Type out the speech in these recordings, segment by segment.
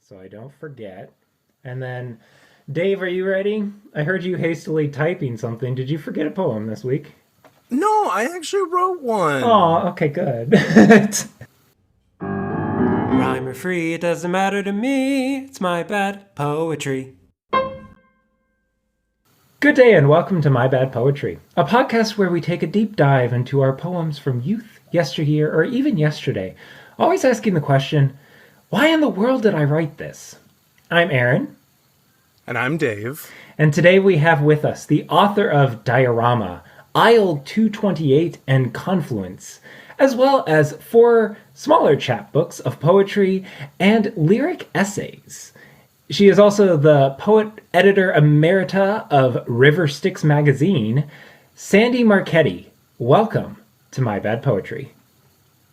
so I don't forget. And then, Dave, are you ready? I heard you hastily typing something. Did you forget a poem this week? No, I actually wrote one. Oh, okay, good. Rhyme or free, it doesn't matter to me. It's my bad poetry. Good day and welcome to My Bad Poetry, a podcast where we take a deep dive into our poems from youth, yesteryear, or even yesterday, always asking the question, why in the world did I write this? I'm Aaron. And I'm Dave. And today we have with us the author of Diorama, Aisle 228, and Confluence, as well as 4 smaller chapbooks of poetry and lyric essays. She is also the poet editor emerita of River Styx magazine. Sandra Marchetti, welcome to My Bad Poetry.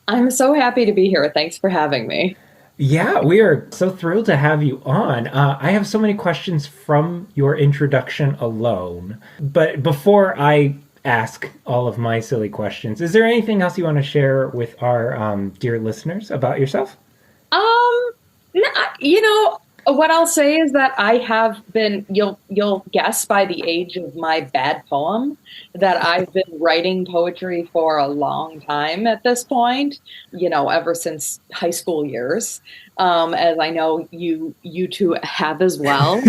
I'm so happy to be here. Thanks for having me. Yeah, we are so thrilled to have you on. I have so many questions from your introduction alone. But before I ask all of my silly questions, is there anything else you want to share with our dear listeners about yourself? What I'll say is that I have been, you'll guess by the age of my bad poem that I've been writing poetry for a long time at this point, ever since high school years, as I know you two have as well.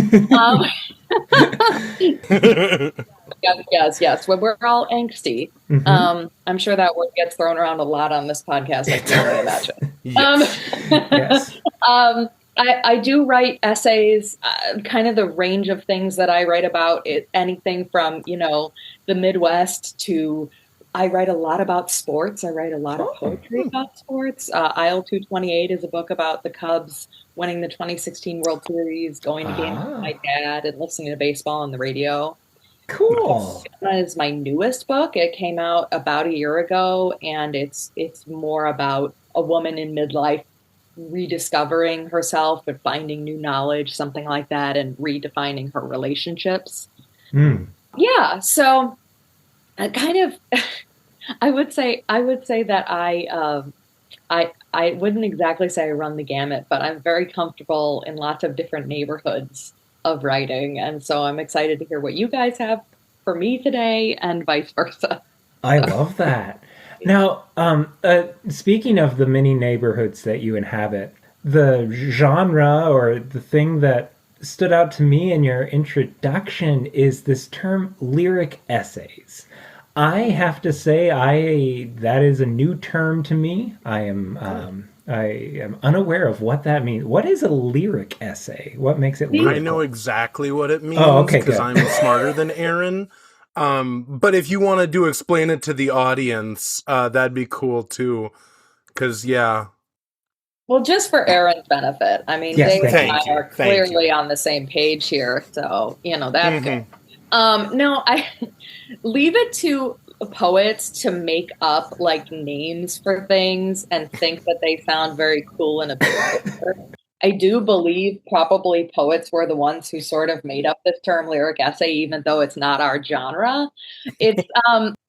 Yes. When we're all angsty. Mm-hmm. I'm sure that word gets thrown around a lot on this podcast, I can only imagine. Yes. I do write essays, kind of the range of things that I write about, anything from, the Midwest to, I write a lot about sports. I write a lot of poetry about sports. Aisle 228 is a book about the Cubs winning the 2016 World Series, going to games with my dad and listening to baseball on the radio. Cool. That is my newest book. It came out about a year ago, and it's more about a woman in midlife rediscovering herself and finding new knowledge, something like that, and redefining her relationships. Yeah, so I kind of I would say that I wouldn't exactly say I run the gamut, but I'm very comfortable in lots of different neighborhoods of writing, and so I'm excited to hear what you guys have for me today and vice versa. I love that. Now, speaking of the many neighborhoods that you inhabit, the genre or the thing that stood out to me in your introduction is this term lyric essays. I have to say, that is a new term to me. I am unaware of what that means. What is a lyric essay? What makes it lyrical? I know exactly what it means because I'm smarter than Aaron. But if you wanted to explain it to the audience, that'd be cool too. Because, yeah. Well, just for Aaron's benefit, I mean, yes, Dave and I are clearly on the same page here. So, that's good. No, I leave it to poets to make up like names for things and think that they sound very cool and absurd. I do believe probably poets were the ones who sort of made up this term lyric essay, even though it's not our genre. It's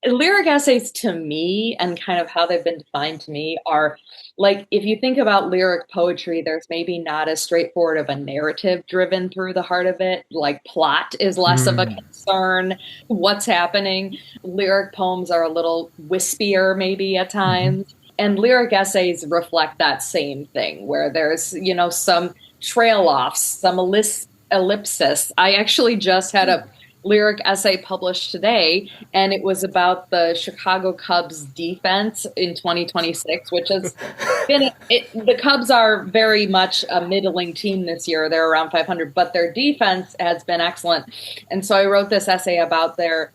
lyric essays to me, and kind of how they've been defined to me, are like, if you think about lyric poetry, there's maybe not as straightforward of a narrative driven through the heart of it. Like plot is less of a concern. What's happening? Lyric poems are a little wispier maybe at times. And lyric essays reflect that same thing, where there's, some trail offs, some ellipsis. I actually just had a lyric essay published today, and it was about the Chicago Cubs defense in 2026, which has been, the Cubs are very much a middling team this year. They're around 500, but their defense has been excellent. And so I wrote this essay about the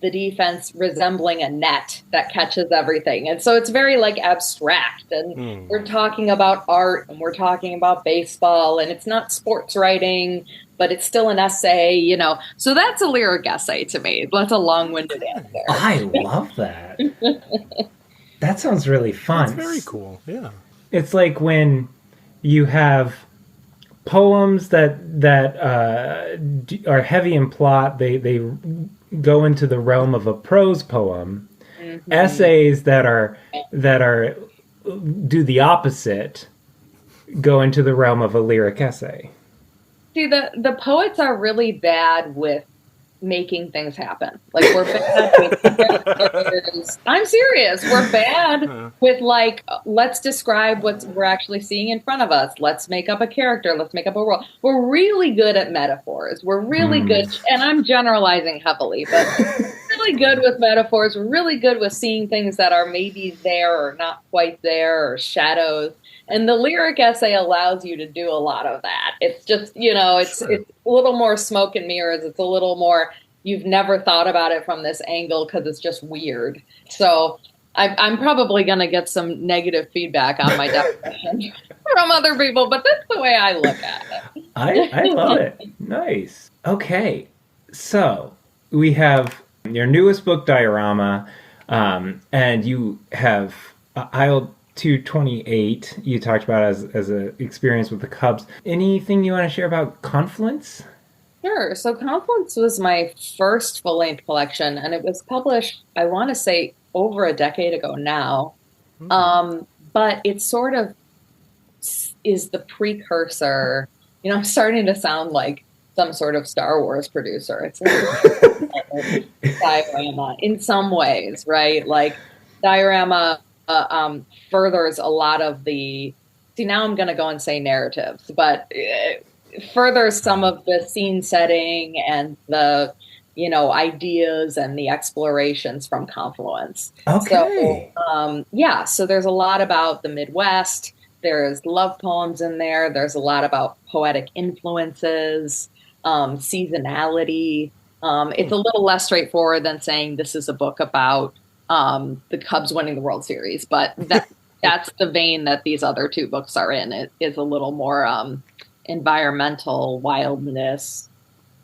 defense resembling a net that catches everything. And so it's very like abstract, and we're talking about art, and we're talking about baseball, and it's not sports writing, but it's still an essay, So that's a lyric essay to me. That's a long-winded answer. I love that. That sounds really fun. That's very cool, yeah. It's like when you have poems that are heavy in plot, they go into the realm of a prose poem. Essays that are do the opposite go into the realm of a lyric essay? See, the poets are really bad with making things happen. Like, we're bad with characters. I'm serious. We're bad with, like, let's describe what we're actually seeing in front of us. Let's make up a character. Let's make up a world. We're really good at metaphors. We're really good, and I'm generalizing heavily, but really good with metaphors. We're really good with seeing things that are maybe there or not quite there, or shadows. And the lyric essay allows you to do a lot of that. It's just, it's a little more smoke and mirrors. It's a little more, you've never thought about it from this angle because it's just weird. So I'm probably going to get some negative feedback on my definition from other people, but that's the way I look at it. I love it. Nice. Okay. So we have your newest book, Diorama, and you have I'll 228 you talked about as an experience with the Cubs. Anything you want to share about Confluence? Sure. So Confluence was my first full-length collection, and it was published, I want to say, over a decade ago now. But it sort of is the precursor. I'm starting to sound like some sort of Star Wars producer. It's like Diorama in some ways, right? Like Diorama furthers a lot of now I'm going to go and say narratives, but furthers some of the scene setting and the, ideas and the explorations from Confluence. Okay. So, so there's a lot about the Midwest. There's love poems in there. There's a lot about poetic influences, seasonality. It's a little less straightforward than saying this is a book about the Cubs winning the World Series, but that's the vein that these other two books are in. It is a little more environmental, wildness,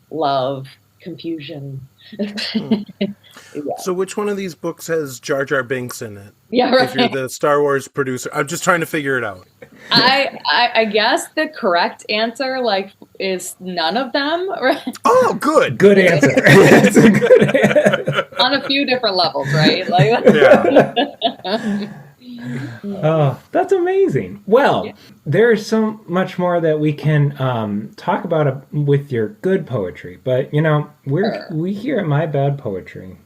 love, confusion. So which one of these books has Jar Jar Binks in it? Yeah, right. If you're the Star Wars producer. I'm just trying to figure it out. I guess the correct answer is none of them. Right? Oh, good. Good answer. That's a good answer. On a few different levels, right? Yeah. Oh, that's amazing. Well, there's so much more that we can talk about with your good poetry, but we here at My Bad Poetry,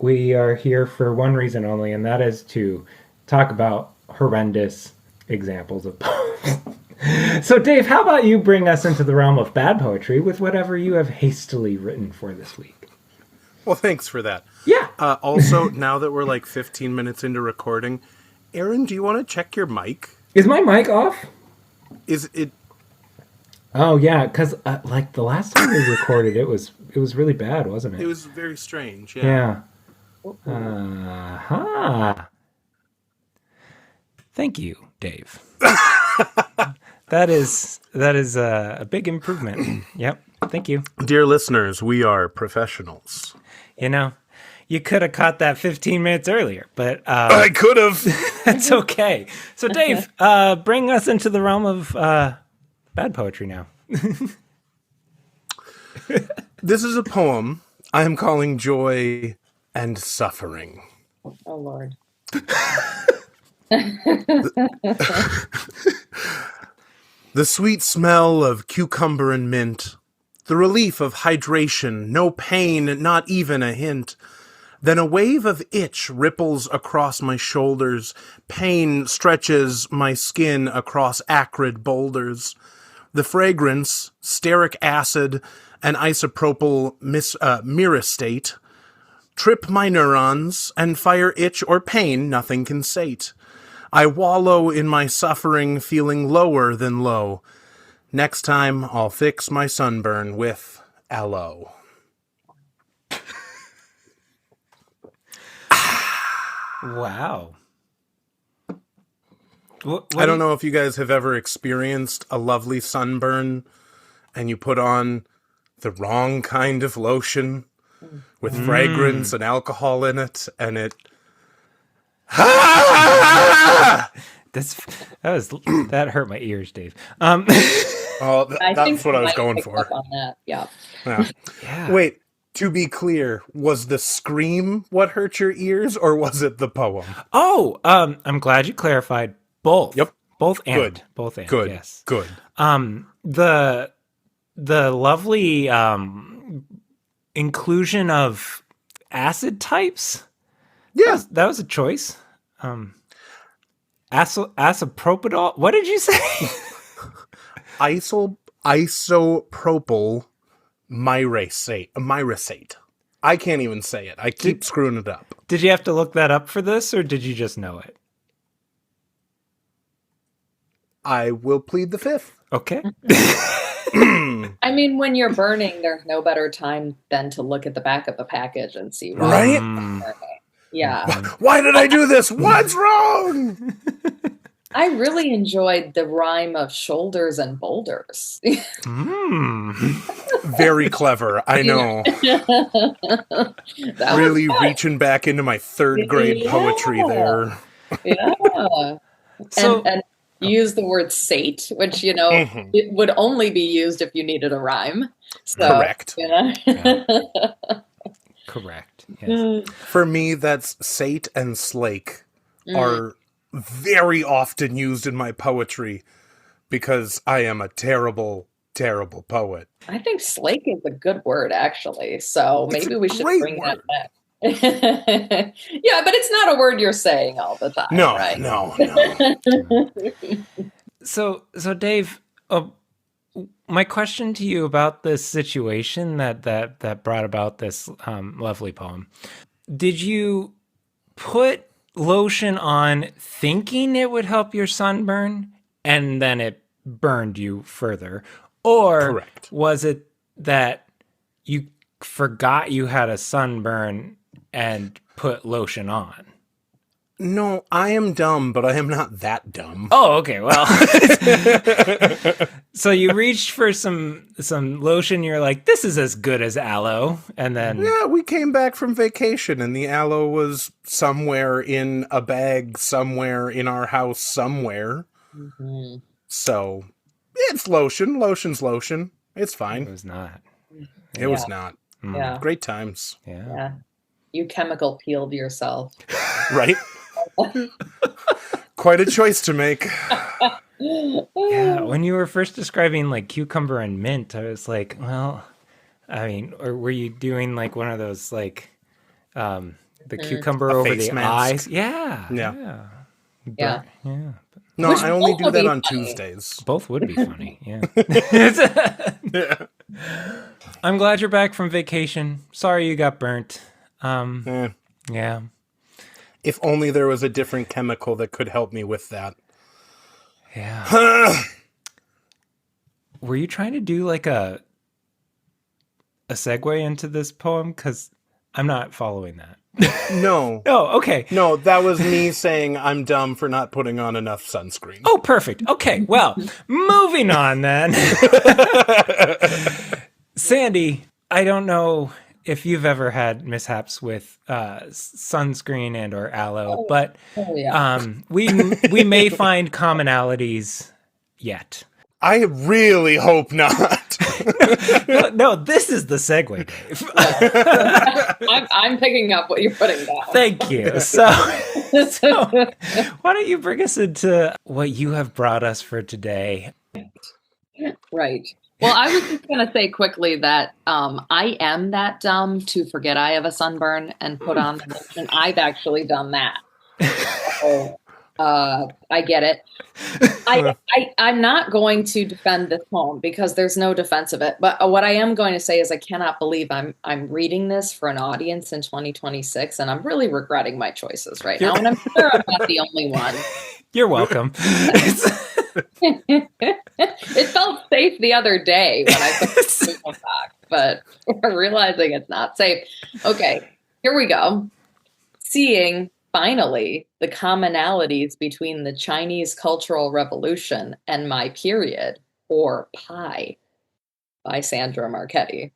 we are here for one reason only, and that is to talk about horrendous examples of poems. So, Dave, how about you bring us into the realm of bad poetry with whatever you have hastily written for this week? Well, thanks for that. Yeah. Also, now that we're like 15 minutes into recording, Aaron, do you want to check your mic? Is my mic off? Is it? Oh yeah, because the last time we recorded, it was really bad, wasn't it? It was very strange. Yeah. Thank you, Dave. That is a big improvement. Yep. Thank you. Dear listeners, we are professionals. You could have caught that 15 minutes earlier, but I could have. that's okay. So, Dave, bring us into the realm of bad poetry now. This is a poem I am calling Joy and Suffering. Oh, Lord. The sweet smell of cucumber and mint, the relief of hydration, no pain, not even a hint. Then a wave of itch ripples across my shoulders. Pain stretches my skin across acrid boulders. The fragrance, stearic acid, and isopropyl myristate trip my neurons, and fire, itch, or pain nothing can sate. I wallow in my suffering, feeling lower than low. Next time, I'll fix my sunburn with aloe. Wow. I don't know if you guys have ever experienced a lovely sunburn and you put on the wrong kind of lotion with fragrance and alcohol in it, and it... That hurt my ears, Dave. That's what I was going for. On that. Yeah. Yeah. Wait, to be clear, was the scream what hurt your ears, or was it the poem? Oh, I'm glad you clarified both. Yep. Both and. Good. Both and. Good. Yes. Good. The lovely inclusion of acid types. Yeah. That was a choice. Isopropyl. What did you say? Isopropyl myricate. I can't even say it. I keep screwing it up. Did you have to look that up for this, or did you just know it? I will plead the fifth. Okay. I mean, when you're burning, there's no better time than to look at the back of the package and see what Right? you're burning. Yeah. Why did I do this? What's wrong? I really enjoyed the rhyme of shoulders and boulders. Very clever. I know. That Really reaching back into my third grade poetry there. Yeah. So- and use the word sate, which, it would only be used if you needed a rhyme. So, Correct. Correct. Yes. For me, that's sate and slake are very often used in my poetry because I am a terrible, terrible poet. I think slake is a good word, actually. So maybe we should great bring word. that back. Yeah, but it's not a word you're saying all the time, No, right? no. So Dave, my question to you about this situation that brought about this lovely poem: did you put lotion on thinking it would help your sunburn, and then it burned you further, or Correct. was it that you forgot you had a sunburn and put lotion on? No, I am dumb, but I am not that dumb. Oh, okay. Well, so you reached for some lotion. You're like, this is as good as aloe, and then Yeah, we came back from vacation and the aloe was somewhere in a bag, somewhere in our house, somewhere. Mhm. So, it's lotion. Lotion's lotion. It's it fine. was not. It was not. Yeah. Great times. Yeah. Yeah. You chemical peeled yourself. Right? Quite a choice to make. Yeah, when you were first describing like cucumber and mint, I was like, well, I mean, or were you doing like one of those like the cucumber over face the mask. eyes? Yeah. Yeah. Yeah. Yeah. No, Which I only both do would that be on funny. Tuesdays. Both would be funny. Yeah. Yeah. I'm glad you're back from vacation. Sorry you got burnt. Eh. Yeah. If only there was a different chemical that could help me with that. Yeah. Were you trying to do like a segue into this poem? Because I'm not following that. No. Oh, okay. No, that was me saying I'm dumb for not putting on enough sunscreen. Oh, perfect. Okay, well, moving on then. Sandy, I don't know if you've ever had mishaps with sunscreen and or aloe, but yeah. we may find commonalities yet. I really hope not. No, this is the segue, Dave. I'm picking up what you're putting down. Thank you. So why don't you bring us into what you have brought us for today? Right. Well, I was just going to say quickly that I am that dumb to forget I have a sunburn and put on the lotion. I've actually done that. So, I get it. I'm not going to defend this poem because there's no defense of it. But what I am going to say is I cannot believe I'm reading this for an audience in 2026, and I'm really regretting my choices right now. And I'm sure I'm not the only one. You're welcome. It felt safe the other day when I put the book back, but we're realizing it's not safe. Okay, here we go. Seeing, finally, the commonalities between the Chinese Cultural Revolution and my period, or pie, by Sandra Marchetti.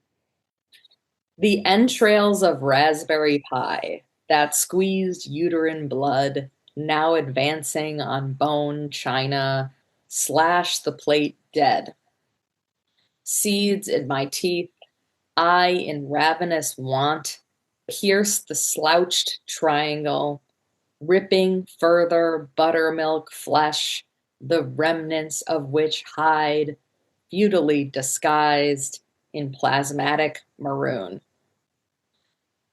The entrails of raspberry pie, that squeezed uterine blood, now advancing on bone china, slash the plate dead. Seeds in my teeth, I in ravenous want, pierce the slouched triangle, ripping further buttermilk flesh, the remnants of which hide, futilely disguised in plasmatic maroon.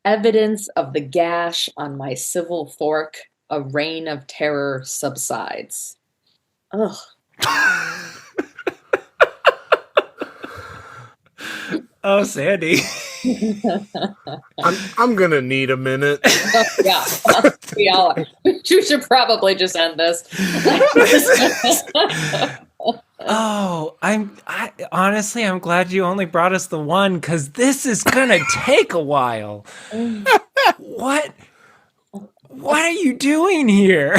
Evidence of the gash on my civil fork, a reign of terror subsides. Ugh. Oh, Sandy. I'm gonna need a minute. Yeah. You should probably just end this. Oh, honestly, I'm glad you only brought us the one, because this is gonna take a while. What are you doing here?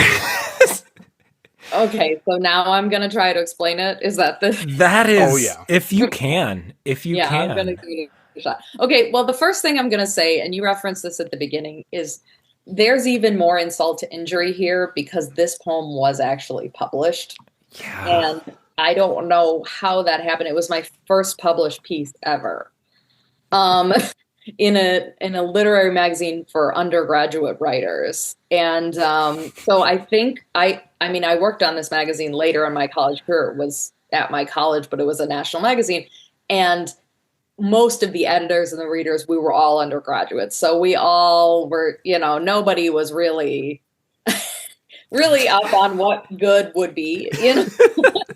Okay, so now I'm gonna try to explain it. Is that the? That is, Oh, yeah. if you can. I'm gonna give it a shot. Okay, well, the first thing I'm gonna say, and you referenced this at the beginning, is there's even more insult to injury here because this poem was actually published. Yeah. And I don't know how that happened. It was my first published piece ever. In a literary magazine for undergraduate writers. And so I think I worked on this magazine later in my college career. It was at my college, but it was a national magazine. And most of the editors and the readers, we were all undergraduates. So we all were, nobody was really really up on what good would be,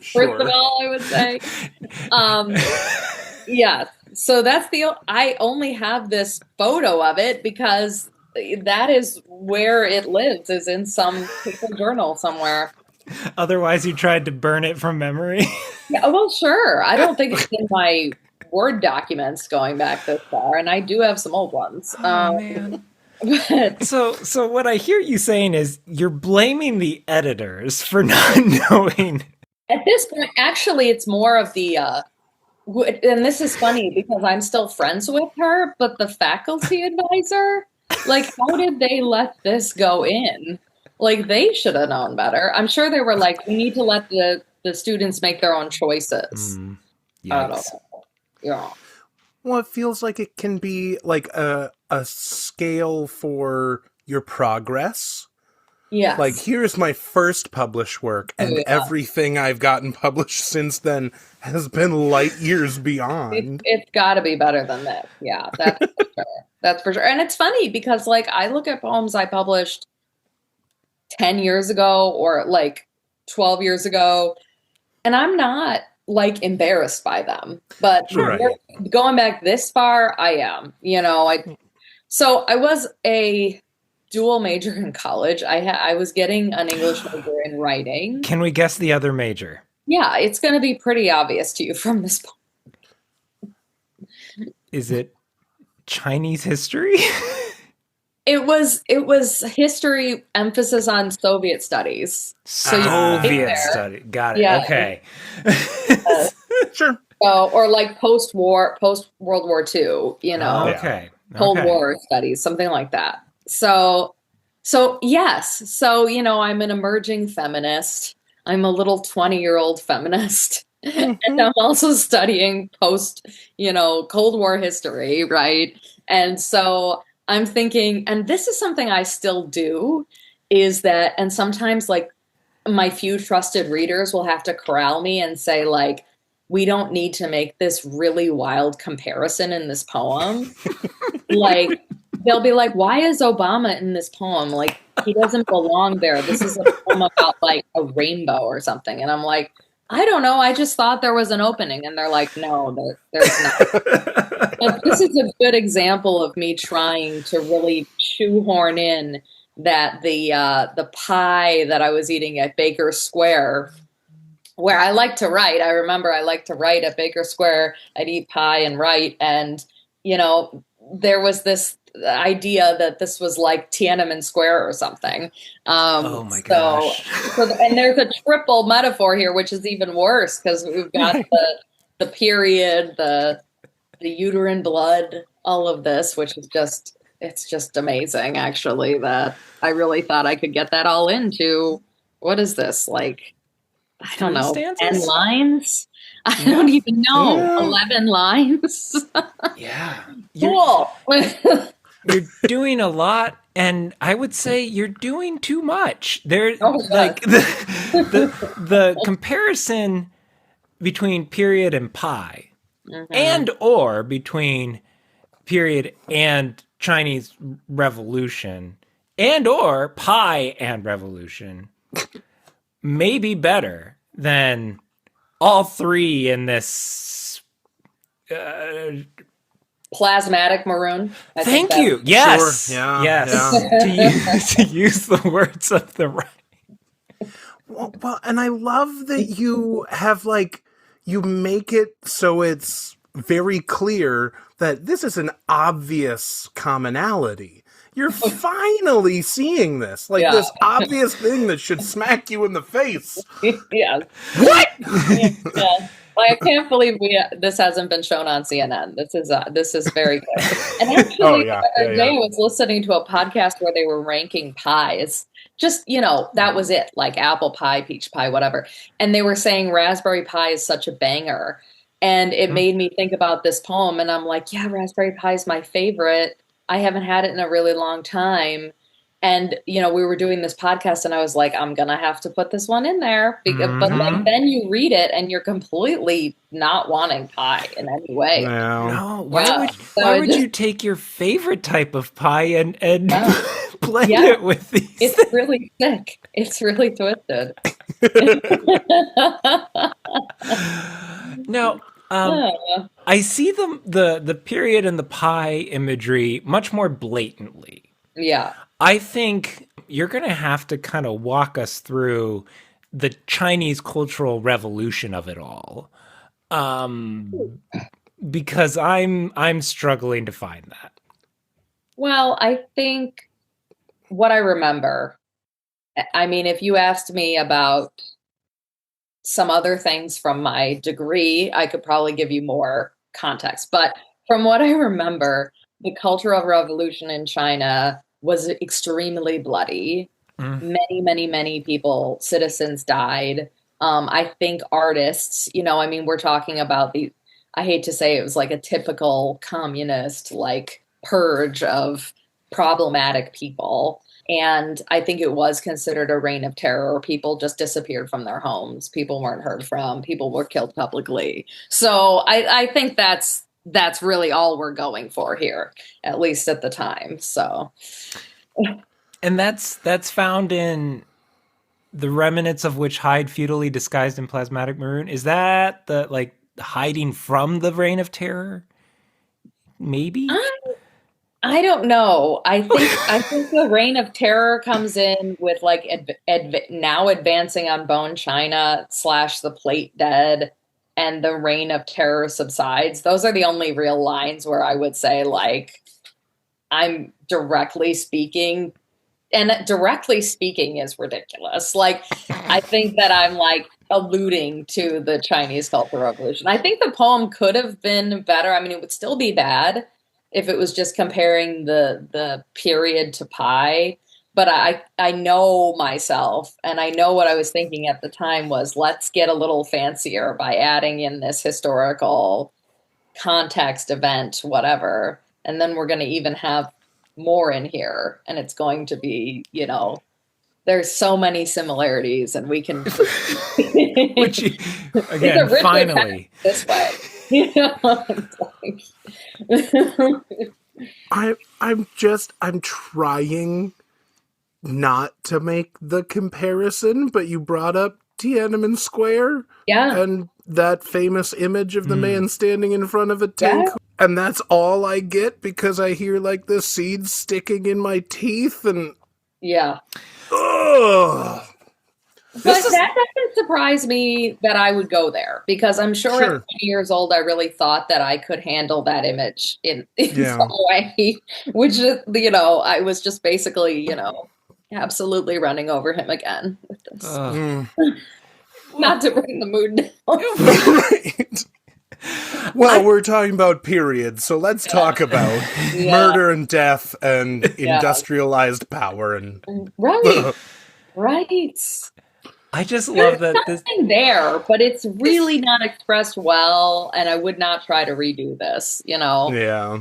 Sure. first of all, I would say. Yeah. So I only have this photo of it because that is where it lives, is in some paper journal somewhere. Otherwise, you tried to burn it from memory. Yeah, well, sure. I don't think it's in my Word documents going back this far, and I do have some old ones. Oh, man. But So what I hear you saying is you're blaming the editors for not knowing. at this point, actually, it's more of the, and this is funny because I'm still friends with her, but the faculty advisor, like, how did they let this go in? Like, they should have known better. I'm sure they were like, we need to let the students make their own choices. I don't know. Yeah. Well, it feels like it can be like a scale for your progress. Yes. Like, here's my first published work, and everything I've gotten published since then has been light years beyond. It's got to be better than this. Yeah, that's for sure. That's for sure. And it's funny because, like, I look at poems I published 10 years ago or like 12 years ago, and I'm not like embarrassed by them. But going back this far, I am. So I was a dual major in college. I was getting an English major in writing. Can we guess the other major? Yeah, it's going to be pretty obvious to you from this poem. Is it Chinese history? It was history, emphasis on Soviet studies. So Soviet study. Got it. Yeah. Okay. Sure. Or like post-World War II, Okay. Cold War studies, something like that. So yes. So, I'm an emerging feminist. I'm a little 20-year-old feminist. And I'm also studying Cold War history, right? And so I'm thinking, and this is something I still do, is that, and sometimes like my few trusted readers will have to corral me and say, like, we don't need to make this really wild comparison in this poem. Like, they'll be like, why is Obama in this poem? Like, he doesn't belong there. This is a poem about like a rainbow or something. And I'm like, I don't know. I just thought there was an opening. And they're like, no, there's not. But this is a good example of me trying to really shoehorn in that the pie that I was eating at Baker Square, where I like to write. I remember I like to write at Baker Square. I'd eat pie and write. And, there was this idea that this was like Tiananmen Square or something. Oh my gosh. And there's a triple metaphor here, which is even worse because we've got the period, the uterine blood, all of this, which is it's just amazing, actually, that I really thought I could get that all into, what is this, like, I don't know, 10 lines? I don't even know. 11 lines? Yeah. Cool. you're doing a lot, and I would say you're doing too much. There, Oh, like the comparison between period and pie, and or between period and Chinese Revolution, and or pie and revolution, may be better than all three in this. Plasmatic maroon. I think Thank you. Yes. Sure. Yeah, Yes. To use the words of the right. Well, and I love that you have you make it so it's very clear that this is an obvious commonality. You're finally seeing this, this obvious thing that should smack you in the face. Yes. What? Yeah. Like, I can't believe this hasn't been shown on CNN. This is very good. And actually, the other day I was listening to a podcast where they were ranking pies. Just, that was it, like apple pie, peach pie, whatever. And they were saying raspberry pie is such a banger. And it made me think about this poem. And I'm like, yeah, raspberry pie is my favorite. I haven't had it in a really long time. And, we were doing this podcast and I was like, I'm going to have to put this one in there. But then you read it and you're completely not wanting pie in any way. No. Why would you take your favorite type of pie and blend it with these? It's really sick. It's really twisted. Now, I see the period and the pie imagery much more blatantly. Yeah. I think you're going to have to kind of walk us through the Chinese cultural revolution of it all, because I'm struggling to find that. Well, I think what I remember, I mean, if you asked me about some other things from my degree, I could probably give you more context. But from what I remember, the Cultural Revolution in China was extremely bloody. Many, many, many people, citizens died. I think artists, we're talking about I hate to say it was like a typical communist, purge of problematic people. And I think it was considered a reign of terror. People just disappeared from their homes. People weren't heard from. People were killed publicly. So I think that's really all we're going for here, at least at the time. So, and that's found in the remnants of which hide feudally disguised in plasmatic maroon. Is that the hiding from the reign of terror? Maybe. I don't know. I think the reign of terror comes in with now advancing on Bone China / the Plate Dead. And the reign of terror subsides. Those are the only real lines where I would say, I'm directly speaking. And directly speaking is ridiculous. I think that I'm alluding to the Chinese Cultural Revolution. I think the poem could have been better. I mean, it would still be bad if it was just comparing the period to pie. But I know myself, and I know what I was thinking at the time was, let's get a little fancier by adding in this historical context, event, whatever. And then we're going to even have more in here. And it's going to be, there's so many similarities, and we can... Which, again, finally. This way. I'm trying not to make the comparison, but you brought up Tiananmen Square, and that famous image of the man standing in front of a tank, and that's all I get because I hear the seeds sticking in my teeth, and ugh. But that doesn't surprise me that I would go there, because I'm sure at 20 years old, I really thought that I could handle that image in some way, which, I was just basically, absolutely running over him again with this. Not to bring the mood down. Right. Well, we're talking about periods, so let's talk about murder and death and industrialized power and right. I just love that this. Something there, but it's really not expressed well, and I would not try to redo this, you know. Yeah.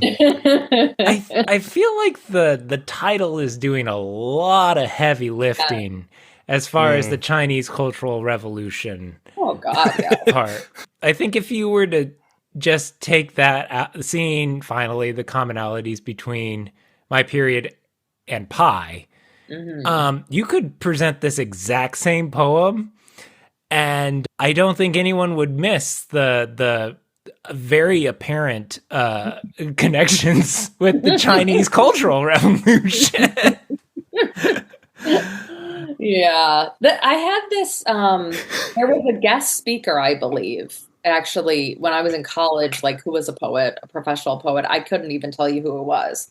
I feel like the title is doing a lot of heavy lifting as far as the Chinese Cultural Revolution Oh God, yeah. part. I think if you were to just take that seeing finally the commonalities between my period and pi, you could present this exact same poem, and I don't think anyone would miss the very apparent connections with the Chinese Cultural Revolution. Yeah. I had this, there was a guest speaker, I believe, actually, when I was in college, like who was a poet, a professional poet. I couldn't even tell you who it was.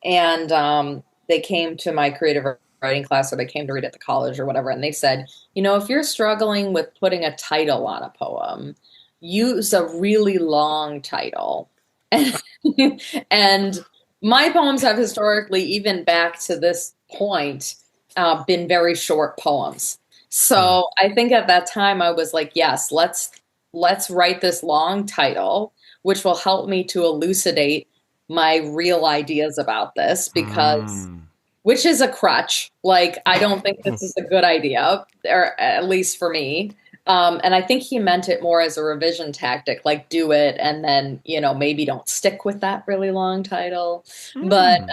And they came to my creative writing class, or they came to read at the college or whatever. And they said, you know, if you're struggling with putting a title on a poem, use a really long title. And my poems have historically, even back to this point, been very short poems. So I think at that time I was like, yes, let's write this long title, which will help me to elucidate my real ideas about this, because which is a crutch. Like, I don't think this is a good idea, or at least for me. And I think he meant it more as a revision tactic, like do it and then, you know, maybe don't stick with that really long title. But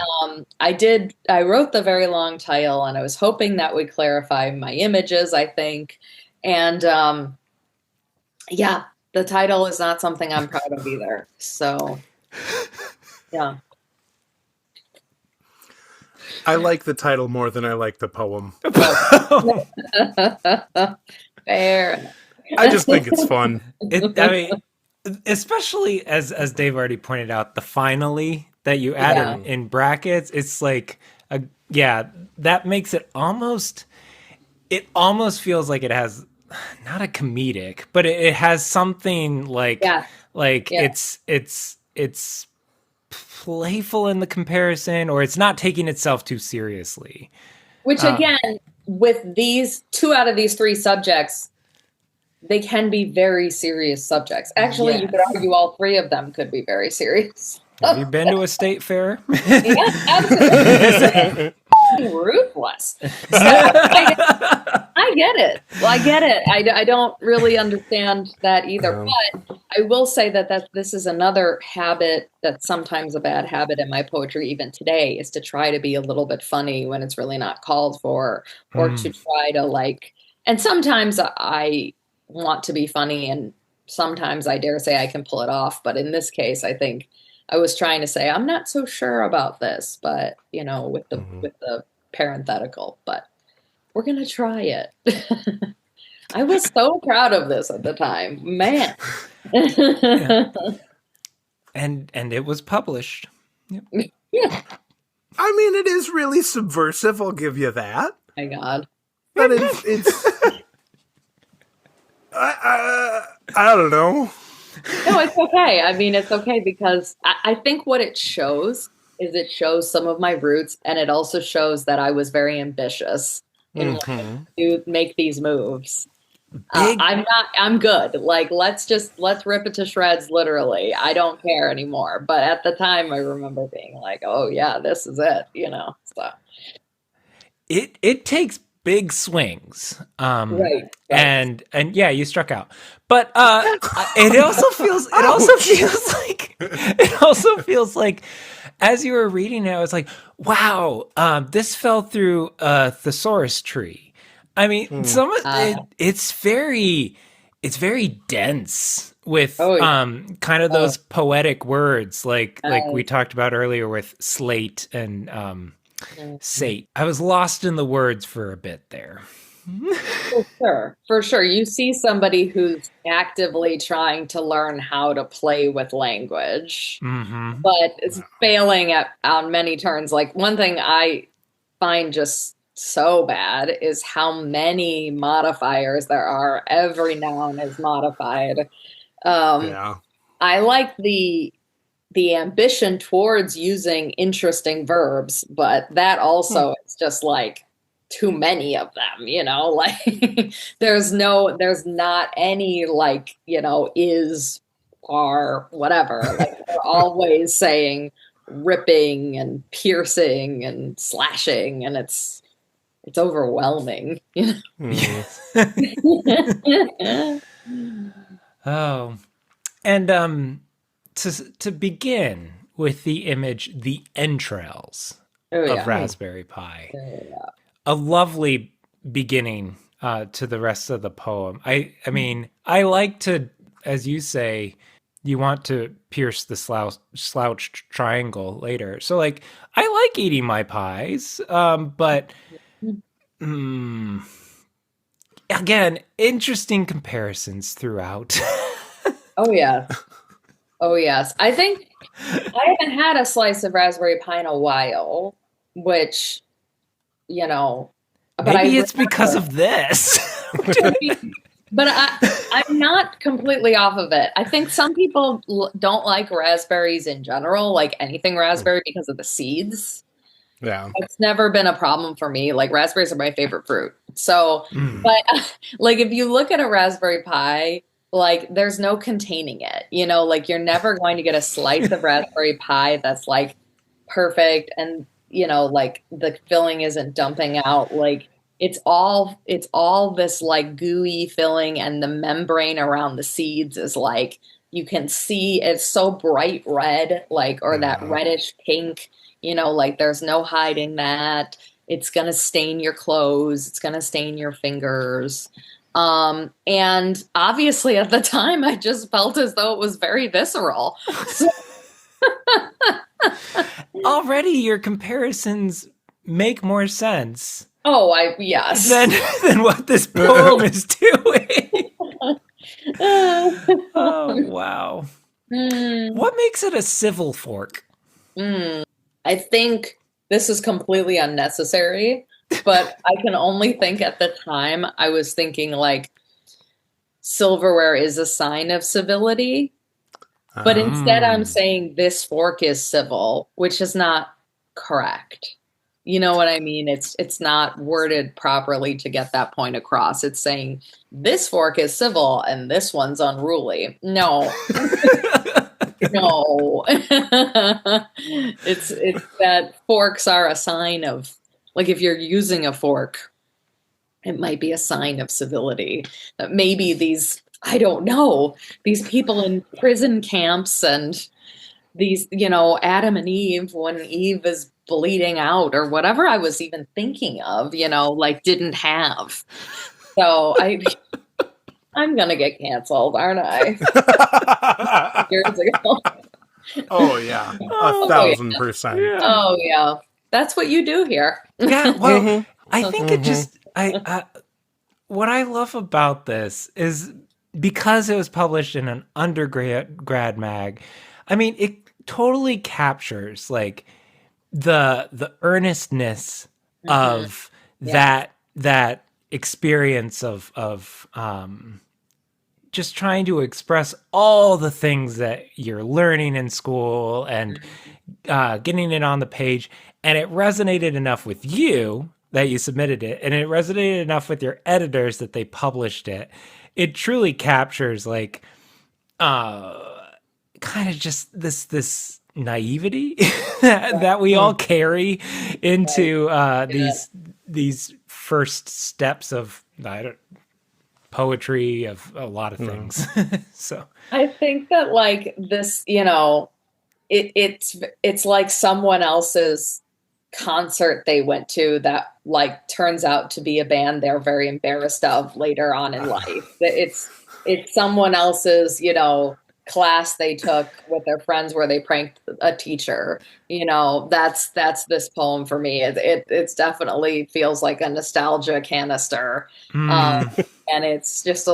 I wrote the very long title, and I was hoping that would clarify my images, I think. And yeah, the title is not something I'm proud of either. So, yeah. I like the title more than I like the poem. Fair. I just think it's fun. I mean, especially as Dave already pointed out, the finally that you add in brackets, it's like, that makes it almost feels like it has not a comedic, but it has something like, it's playful in the comparison, or it's not taking itself too seriously. Which again, with these 2 out of these 3 subjects, they can be very serious subjects. Actually, you could argue all 3 of them could be very serious. Have you been to a state fair? Yeah, absolutely. Ruthless. So, I get it. Well, I get it. I don't really understand that either. But I will say that this is another habit that's sometimes a bad habit in my poetry, even today, is to try to be a little bit funny when it's really not called for, or to try to and sometimes I want to be funny, and sometimes I dare say I can pull it off. But in this case, I think I was trying to say, I'm not so sure about this, but you know, with the parenthetical, but we're going to try it. I was so proud of this at the time, man. And it was published. Yeah. I mean, it is really subversive. I'll give you that. My God. But it's I don't know. No, it's okay. I mean, it's okay, because I think what it shows is it shows some of my roots, and it also shows that I was very ambitious in to make these moves. I'm good. Like, let's rip it to shreds, literally. I don't care anymore. But at the time, I remember being like, oh yeah, this is it, you know, so. It takes big swings. Right. And yeah, you struck out. But it also feels like as you were reading it, I was like, wow, this fell through a thesaurus tree. I mean, some of it's very dense with kind of those poetic words like we talked about earlier with slate and sate. I was lost in the words for a bit there. For sure. You see somebody who's actively trying to learn how to play with language, but it's failing on many turns. Like, one thing I find just so bad is how many modifiers there are. Every noun is modified. I like the ambition towards using interesting verbs, but that also is just like, too many of them, like there's not any like, is, are, whatever. Like they're always saying ripping and piercing and slashing, and it's overwhelming. Oh, and to begin with the image, the entrails Oh of yeah. Raspberry Pi, a lovely beginning to the rest of the poem. I mean, I like to, as you say, you want to pierce the slouched triangle later. So like, I like eating my pies, but again, interesting comparisons throughout. Oh yeah. Oh yes. I think I haven't had a slice of raspberry pie in a while, which, but I Maybe it's because remember. of this. But I'm not completely off of it. I think some people don't like raspberries in general, like anything raspberry, because of the seeds. Yeah. It's never been a problem for me. Like raspberries are my favorite fruit. So, Mm. but like if you look at a raspberry pie, like there's no containing it. Like you're never going to get a slice of raspberry pie that's like perfect, and like the filling isn't dumping out. Like it's all this like gooey filling, and the membrane around the seeds is like you can see it's so bright red, like, or that reddish pink. Like there's no hiding that. It's gonna stain your clothes. It's gonna stain your fingers. And obviously at the time I just felt as though it was very visceral. So, Already your comparisons make more sense yes. than what this poem is doing. Oh, wow. What makes it a civil fork? I think this is completely unnecessary, but I can only think at the time I was thinking like silverware is a sign of civility. But instead, I'm saying this fork is civil, which is not correct. You know what I mean? It's not worded properly to get that point across. It's saying this fork is civil and this one's unruly. No, no. It's that forks are a sign of, like, if you're using a fork, it might be a sign of civility. That maybe these, I don't know, these people in prison camps and these, Adam and Eve, when Eve is bleeding out or whatever I was even thinking of, like didn't have. So I'm gonna get canceled, aren't I? Years ago. Oh yeah, 1,000%. Yeah. Oh yeah, that's what you do here. Yeah, well, I think it just what I love about this is because it was published in an undergrad mag. I mean, it totally captures like the earnestness of that experience of just trying to express all the things that you're learning in school and getting it on the page. And it resonated enough with you that you submitted it, and it resonated enough with your editors that they published it. It truly captures like kind of just this naivety that we all carry into these first steps of poetry, of a lot of things. So I think that like this, it's like someone else's concert they went to that like turns out to be a band they're very embarrassed of later on in life. It's someone else's, class they took with their friends where they pranked a teacher. That's this poem for me. It's definitely feels like a nostalgia canister. And it's just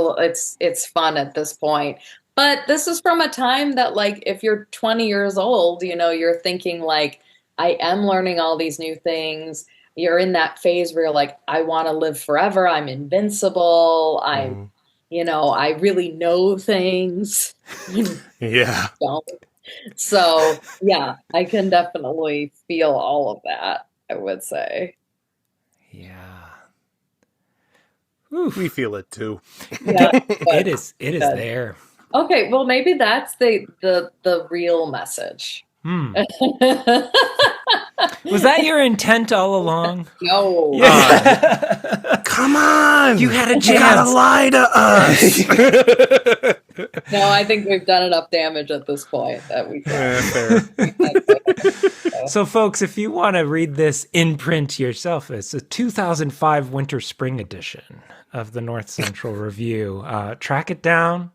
it's fun at this point. But this is from a time that, like, if you're 20 years old, you're thinking like, I am learning all these new things. You're in that phase where you're like, I want to live forever. I'm invincible. I really know things. Yeah. So yeah, I can definitely feel all of that, I would say. yeah. We feel it too. Yeah, It is good. there. Okay, well, maybe that's the real message. Was that your intent all along? No. Yeah. Come on! You had a You chance. gotta lie to us! No, I think we've done enough damage at this point that we Fair. So, folks, if you want to read this in print yourself, it's a 2005 Winter Spring edition of the North Central Review. Track it down.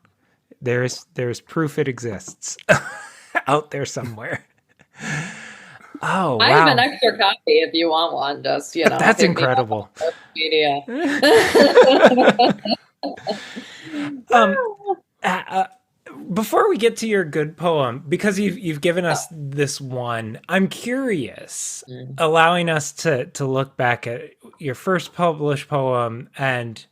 There's proof it exists out there somewhere. Oh, wow. I have an extra copy if you want one. Just That's incredible. Media. Before we get to your good poem, because you've given us this one, I'm curious, allowing us to look back at your first published poem, and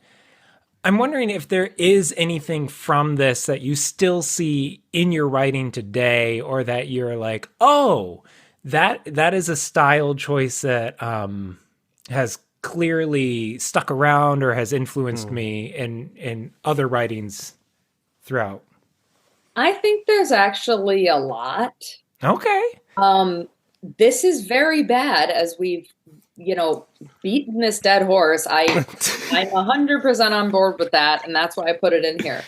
I'm wondering if there is anything from this that you still see in your writing today, or that you're like, oh, that is a style choice that has clearly stuck around or has influenced me in other writings throughout. I think there's actually a lot. Okay. This is very bad, as we've, beaten this dead horse. I'm 100% on board with that, and that's why I put it in here.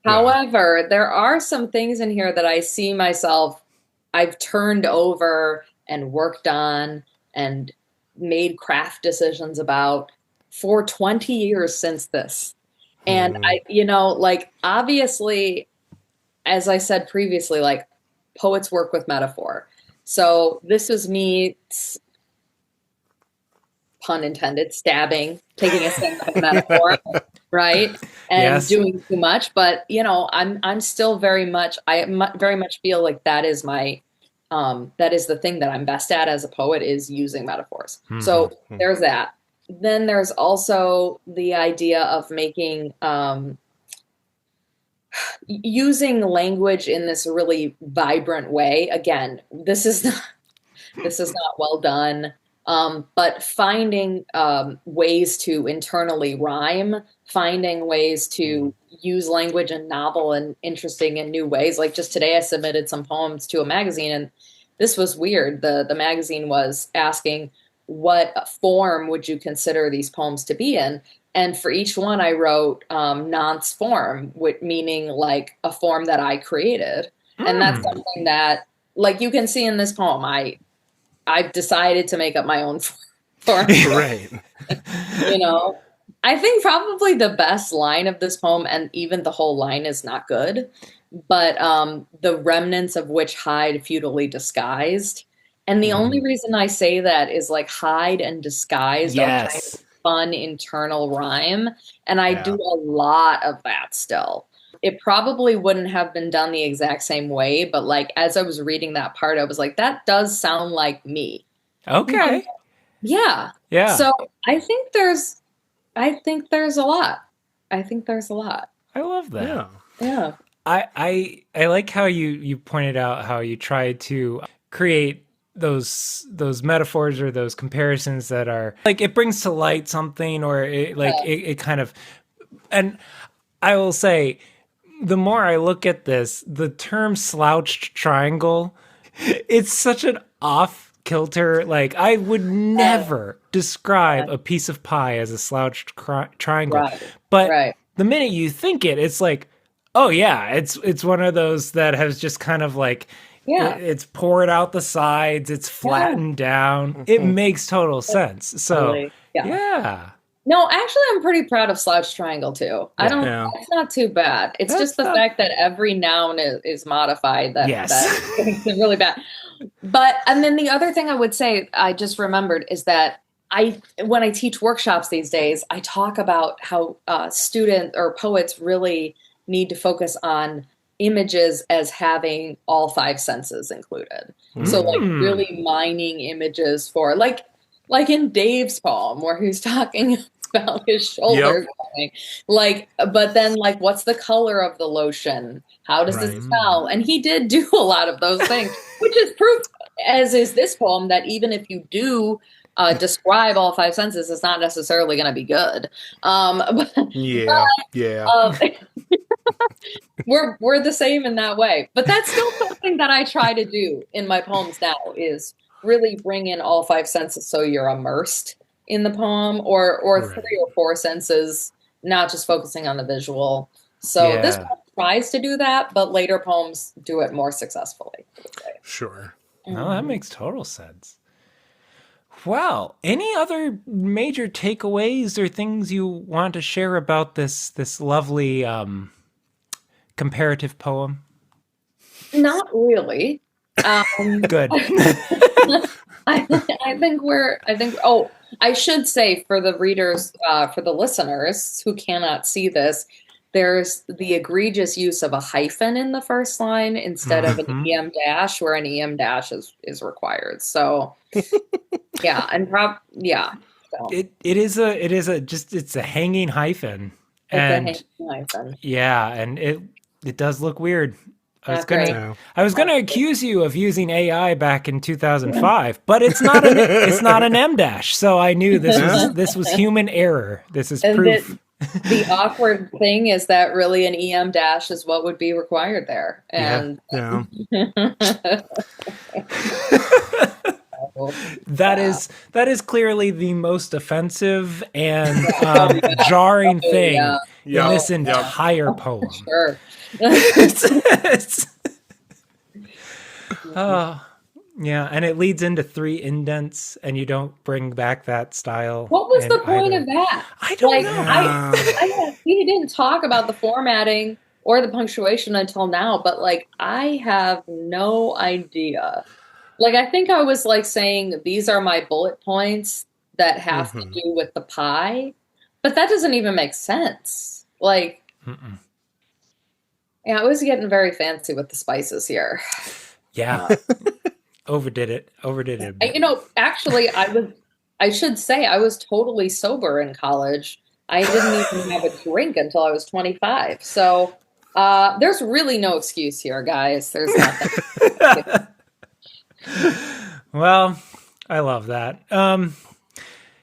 Yeah. However, there are some things in here that I see myself, I've turned over and worked on and made craft decisions about for 20 years since this. And obviously, as I said previously, like, poets work with metaphor. So this is me, pun intended, taking a stab at metaphor, right? And doing too much. But, I'm still very much feel like that is my, that is the thing that I'm best at as a poet, is using metaphors. Mm-hmm. So there's that. Then there's also the idea of making, using language in this really vibrant way. Again, this is not well done, but finding ways to internally rhyme, finding ways to use language in novel and interesting and new ways. Like just today, I submitted some poems to a magazine, and this was weird. The magazine was asking, what form would you consider these poems to be in? And for each one, I wrote nonce form, meaning like a form that I created. And that's something that, like, you can see in this poem, I've decided to make up my own form. Right. I think probably the best line of this poem, and even the whole line is not good, but the remnants of which hide futilely disguised. And the only reason I say that is, like, hide and disguised are kind of fun internal rhyme, and I do a lot of that still. It probably wouldn't have been done the exact same way, but, like, as I was reading that part, I was like, that does sound like me. Okay. Yeah. So I think there's a lot. I love that. Yeah. I like how you pointed out how you try to create those metaphors or those comparisons that are like, it brings to light something, or it kind of, and I will say, the more I look at this, the term slouched triangle, it's such an off kilter. Like, I would never describe a piece of pie as a slouched triangle, but the minute you think it's like, oh yeah, it's one of those that has just kind of like, it's poured out the sides, it's flattened down. It makes total sense. So, No, actually, I'm pretty proud of slouch triangle too. It's not too bad. It's just the fact that every noun is modified that makes it really bad. But, and then the other thing I would say, I just remembered, is that when I teach workshops these days, I talk about how students or poets really need to focus on images as having all five senses included. So, like, really mining images for, like in Dave's poem where he's talking about his shoulder going, like, but then, like, what's the color of the lotion? How does it smell? And he did do a lot of those things, which is proof, as is this poem, that even if you do describe all five senses is not necessarily going to be good. Yeah, yeah. Um, we're the same in that way, but that's still something that I try to do in my poems now is really bring in all five senses so you're immersed in the poem, or Right. 3 or 4 senses, not just focusing on the visual. So this Yeah. poem tries to do that, but later poems do it more successfully, I would say. Sure. No, that makes total sense. Well, any other major takeaways or things you want to share about this lovely comparative poem? Not really. Good. I think oh, I should say for the readers, for the listeners who cannot see this, there's the egregious use of a hyphen in the first line instead of an EM dash, where an EM dash is required. So yeah, and so It is it's a hanging hyphen. it's a And hanging hyphen. yeah, and it does look weird. Not great. Yeah. I was gonna accuse you of using AI back in 2005, but it's not an M dash, so I knew this was human error. This is And proof. the awkward thing is that really an EM dash is what would be required there. And Yeah. That is clearly the most offensive and jarring thing Yeah. in this Yep. entire poem. sure. Oh, yeah, and it leads into 3 indents, and you don't bring back that style. What was in the point either. of that? I don't know. We didn't talk about the formatting or the punctuation until now, but like I have no idea. Like I think I was like saying these are my bullet points that have to do with the pie, but that doesn't even make sense. Like, yeah, I was getting very fancy with the spices here. Yeah, overdid it. A bit. You know, actually, I should say I was totally sober in college. I didn't even have a drink until I was 25. So there's really no excuse here, guys. There's nothing. Well, I love that.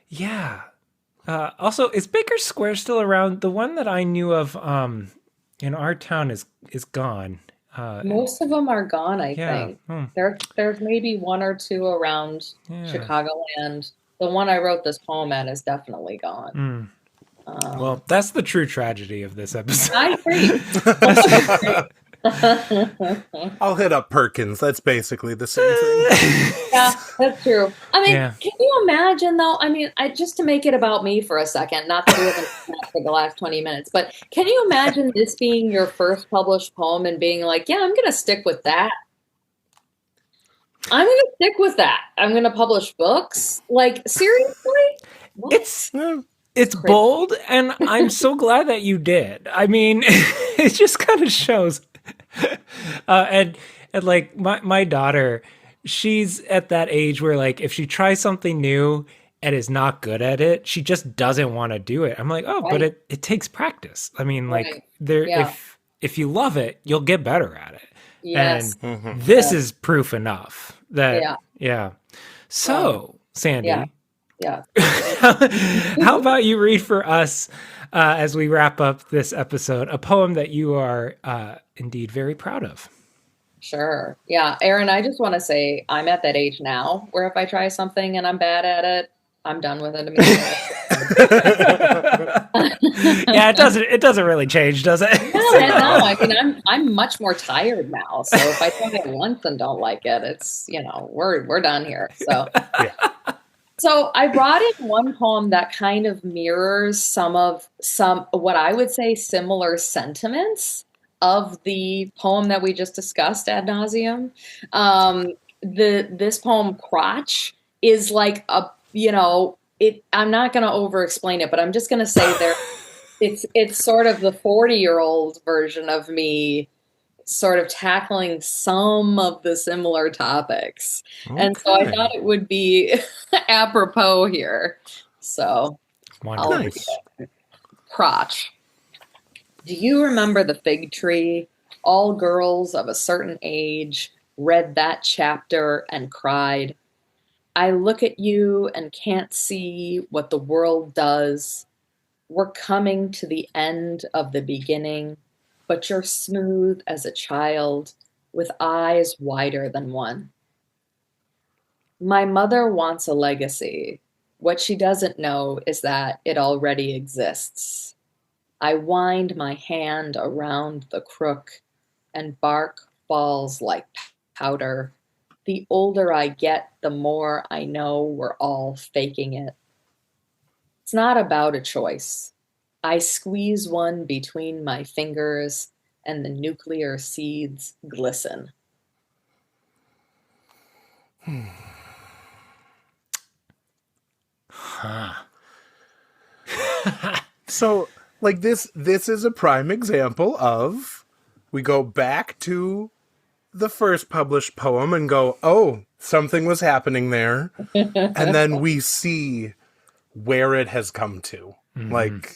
Yeah. Also, is Baker Square still around? The one that I knew of in our town is gone. Most of them are gone, I think. There's maybe 1 or 2 around Chicagoland. The one I wrote this poem at is definitely gone. Well, that's the true tragedy of this episode. I agree. I'll hit up Perkins. That's basically the same thing. Yeah, that's true. I mean, Yeah. can you imagine though? I mean, just to make it about me for a second, not that we haven't done that for the last 20 minutes, but can you imagine this being your first published poem and being like, yeah, I'm going to stick with that. I'm going to stick with that. I'm going to publish books. Like, seriously? What? It's bold, and I'm so glad that you did. I mean, it just kind of shows. And like my daughter, she's at that age where like if she tries something new and is not good at it, she just doesn't want to do it. I'm like, oh, but it takes practice. I mean, like if you love it, you'll get better at it. Yes. And this is proof enough that So, Sandy. Yeah. How about you read for us as we wrap up this episode a poem that you are indeed very proud of? Sure. Yeah. Aaron, I just want to say I'm at that age now where if I try something and I'm bad at it, I'm done with it immediately. Yeah, it doesn't really change, does it? No, I mean I'm much more tired now. So if I try it once and don't like it, it's we're done here. So So I brought in one poem that kind of mirrors some what I would say similar sentiments of the poem that we just discussed ad nauseum. This poem Crotch is like I'm not going to over explain it, but I'm just going to say it's sort of the 40-year-old version of me sort of tackling some of the similar topics. Okay. And so I thought it would be apropos here. So nice. Crotch. Do you remember the fig tree? All girls of a certain age read that chapter and cried. I look at you and can't see what the world does. We're coming to the end of the beginning, but you're smooth as a child with eyes wider than one. My mother wants a legacy. What she doesn't know is that it already exists. I wind my hand around the crook and bark falls like powder. The older I get, the more I know we're all faking it. It's not about a choice. I squeeze one between my fingers and the nuclear seeds glisten. Huh. So, like this is a prime example of we go back to the first published poem and go, oh, something was happening there. And then we see where it has come to. Like,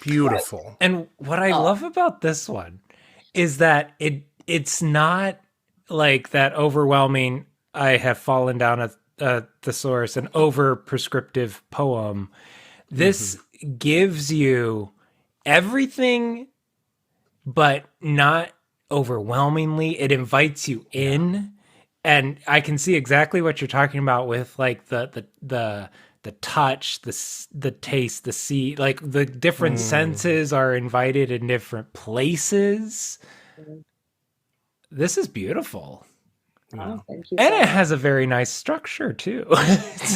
beautiful. And what I love about this one is that it's not like that overwhelming, I have fallen down a thesaurus, an over prescriptive poem. This gives you everything, but not overwhelmingly. It invites you in, and I can see exactly what you're talking about with like the touch, the taste, the see, like the different senses are invited in different places. This is beautiful. Oh, thank you. And it has a very nice structure too.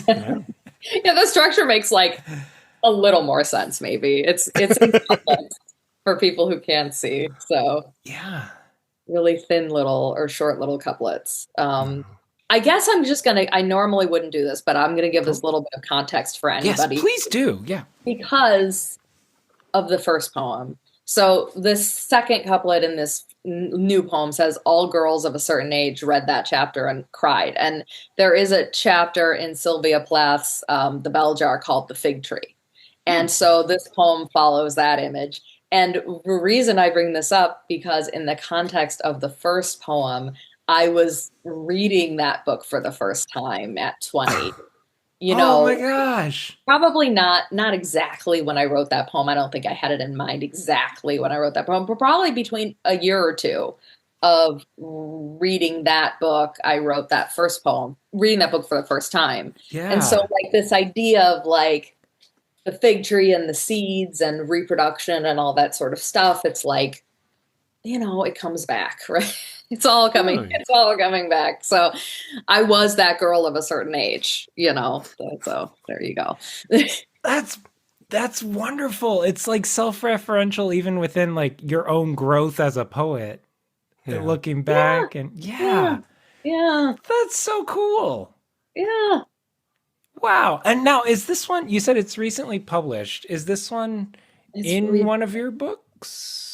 Yeah, the structure makes like a little more sense. Maybe it's complex for people who can't see. So Yeah, really thin little or short little couplets. I guess I'm just gonna. I normally wouldn't do this, but I'm gonna give this little bit of context for anybody. yes, please do. Yeah, Because of the first poem. So this second couplet in this new poem says, all girls of a certain age read that chapter and cried. And there is a chapter in Sylvia Plath's The Bell Jar called The Fig Tree. And so this poem follows that image. And the reason I bring this up, because in the context of the first poem, I was reading that book for the first time at 20. You know, oh my gosh. probably not exactly when I wrote that poem. I don't think I had it in mind exactly when I wrote that poem, but probably between a year or two of reading that book, I wrote that first poem, reading that book for the first time. Yeah. And so like this idea of like the fig tree and the seeds and reproduction and all that sort of stuff, it's like, you know, it comes back, right? It's all coming back. So I was that girl of a certain age, you know. So there you go. That's wonderful. It's like self-referential even within like your own growth as a poet. Looking back and Yeah. That's so cool. Yeah. Wow. And now is this one, you said it's recently published. Is this one one of your books?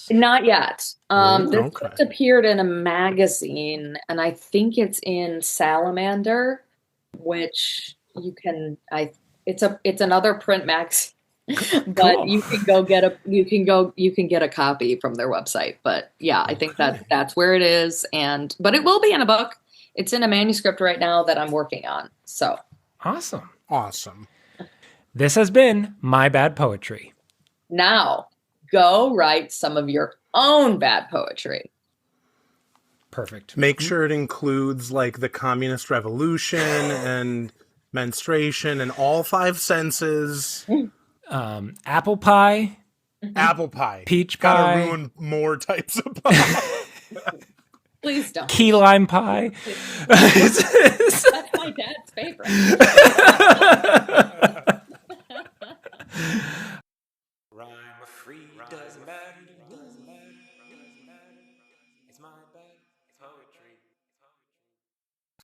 Not yet. This okay. just appeared in a magazine, and I think it's in Salamander, which you can. It's another print magazine, but Cool. you can go get a copy from their website. But yeah, I think that's where it is, but it will be in a book. It's in a manuscript right now that I'm working on. So Awesome. This has been My Bad Poetry. now go write some of your own bad poetry. Perfect. Make sure it includes like the communist revolution and menstruation and all five senses. Apple pie, Apple pie. peach Gotta pie, ruin more types of pie. Please don't. key lime pie. That's my dad's favorite.